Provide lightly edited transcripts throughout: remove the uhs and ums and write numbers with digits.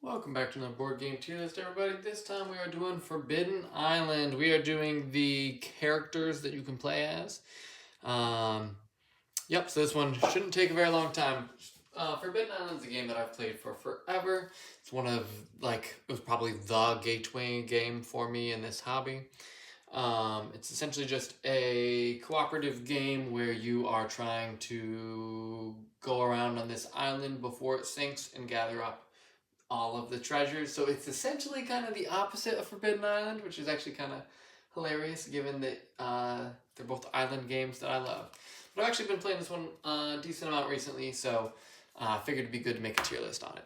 Welcome back to another board game tier list, everybody. This time we are doing Forbidden Island. We are doing the characters that you can play as. So this one shouldn't take a very long time. Forbidden Island is a game that I've played for forever. It's one of, it was probably the gateway game for me in this hobby. It's essentially just a cooperative game where you are trying to go around on this island before it sinks and gather up all of the treasures. So it's essentially kind of the opposite of Forbidden Island, which is actually kind of hilarious given that they're both island games that I love. But I've actually been playing this one a decent amount recently, so I figured it'd be good to make a tier list on it.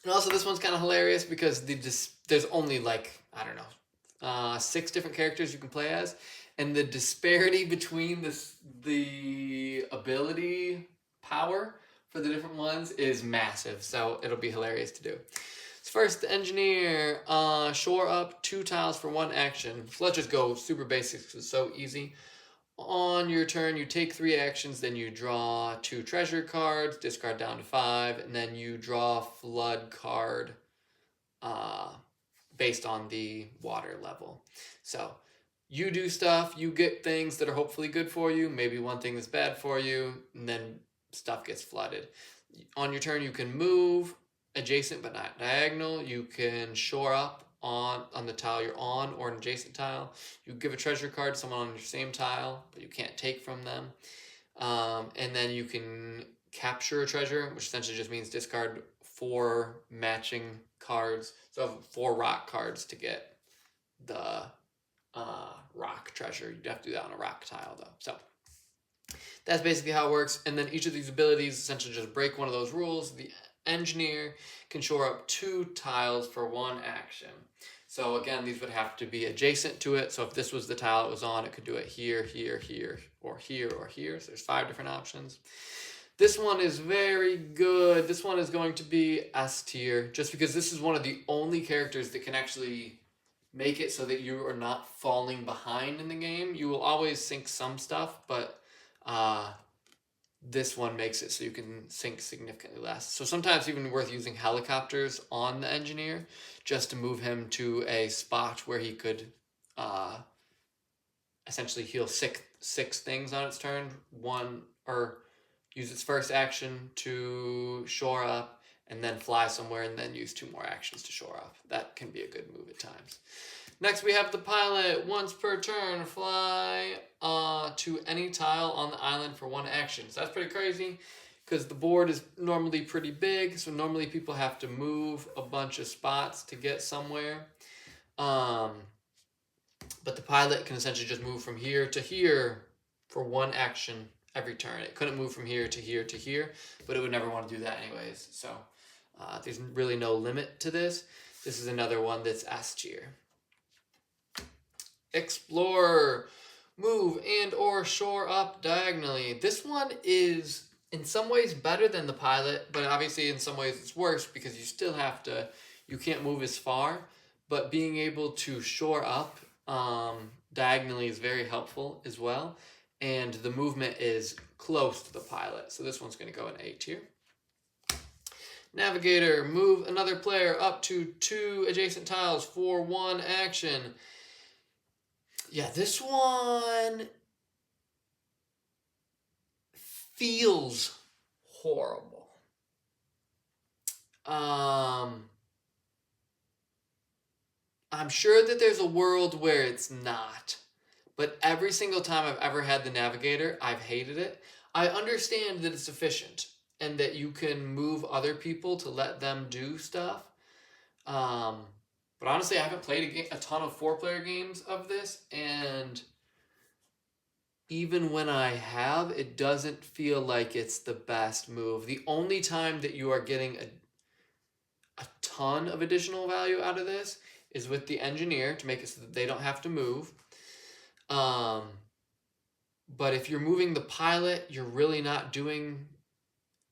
And also this one's kind of hilarious because there's only 6 different characters you can play as, and the disparity between the ability power for the different ones is massive, so it'll be hilarious to do. So first, the engineer, shore up 2 tiles for 1 action. So let's just go super basic because it's so easy. On your turn, you take 3 actions, then you draw 2 treasure cards, discard down to 5, and then you draw a flood card based on the water level. So you do stuff, you get things that are hopefully good for you, maybe one thing that's bad for you, and then stuff gets flooded. On your turn, you can move adjacent but not diagonal. You can shore up on the tile you're on or an adjacent tile. You give a treasure card to someone on your same tile, but you can't take from them. And then you can capture a treasure, which essentially just means discard 4 matching cards. So 4 rock cards to get the rock treasure. You'd have to do that on a rock tile though. So that's basically how it works. And then each of these abilities essentially just break one of those rules. The engineer can shore up 2 tiles for 1 action. So again, these would have to be adjacent to it. So if this was the tile it was on, it could do it here, here, here, or here, or here. So there's 5 different options. This one is very good. This one is going to be S tier, just because this is one of the only characters that can actually make it so that you are not falling behind in the game. You will always sink some stuff, but this one makes it so you can sink significantly less. So sometimes even worth using helicopters on the engineer just to move him to a spot where he could essentially heal 6 things on its turn. Or use its first action to shore up, and then fly somewhere, and then use 2 more actions to shore up. That can be a good move at times. Next, we have the pilot. Once per turn, fly to any tile on the island for 1 action. So that's pretty crazy because the board is normally pretty big. So normally people have to move a bunch of spots to get somewhere. But the pilot can essentially just move from here to here for 1 action every turn. It couldn't move from here to here to here, but it would never want to do that anyways. So there's really no limit to this. This is another one that's S tier. Explorer, move and or shore up diagonally. This one is in some ways better than the pilot, but obviously in some ways it's worse because you can't move as far, but being able to shore up diagonally is very helpful as well, and the movement is close to the pilot, so this one's going to go in A tier. Navigator, move another player up to 2 adjacent tiles for 1 action. Yeah, this one feels horrible. I'm sure that there's a world where it's not, but every single time I've ever had the Navigator, I've hated it. I understand that it's efficient and that you can move other people to let them do stuff. But honestly, I haven't played a ton of 4-player games of this, and even when I have, it doesn't feel like it's the best move. The only time that you are getting a ton of additional value out of this is with the engineer to make it so that they don't have to move. But if you're moving the pilot, you're really not doing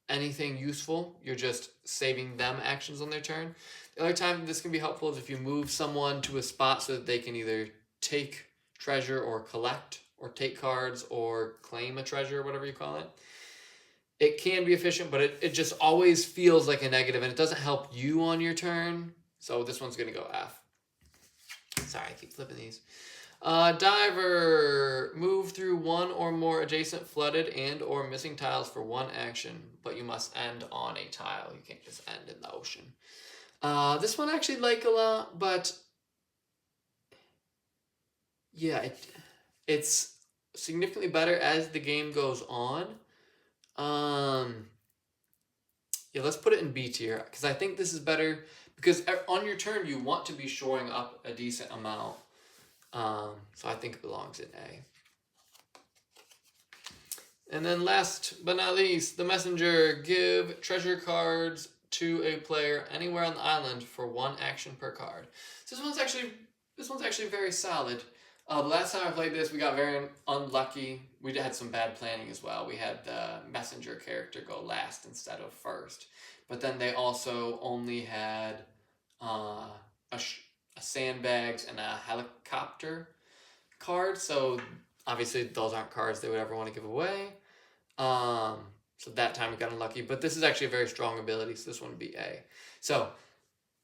anything useful. You're just saving them actions on their turn. The other time this can be helpful is if you move someone to a spot so that they can either take treasure or collect or take cards or claim a treasure, whatever you call it. It can be efficient, but it just always feels like a negative, and it doesn't help you on your turn. So this one's going to go F. Sorry, I keep flipping these. Diver. Move through one or more adjacent flooded and or missing tiles for one action, but you must end on a tile. You can't just end in the ocean. This one I actually like a lot, but yeah, it's significantly better as the game goes on. Yeah, let's put it in B tier, because I think this is better, because on your turn you want to be shoring up a decent amount. So I think it belongs in A. And then last but not least, the messenger. Give treasure cards to a player anywhere on the island for one action per card. So this one's actually very solid. The last time I played this, we got very unlucky. We had some bad planning as well. We had the messenger character go last instead of first. But then they also only had a sandbags and a helicopter card. So obviously those aren't cards they would ever want to give away. So that time we got unlucky. But this is actually a very strong ability, so this one would be A. So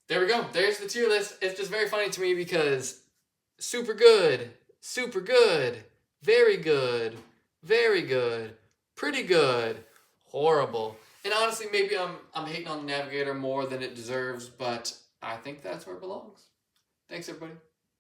there we go. There's the tier list. It's just very funny to me because super good, very good, very good, pretty good, horrible. And honestly, maybe I'm hating on the Navigator more than it deserves, but I think that's where it belongs. Thanks, everybody.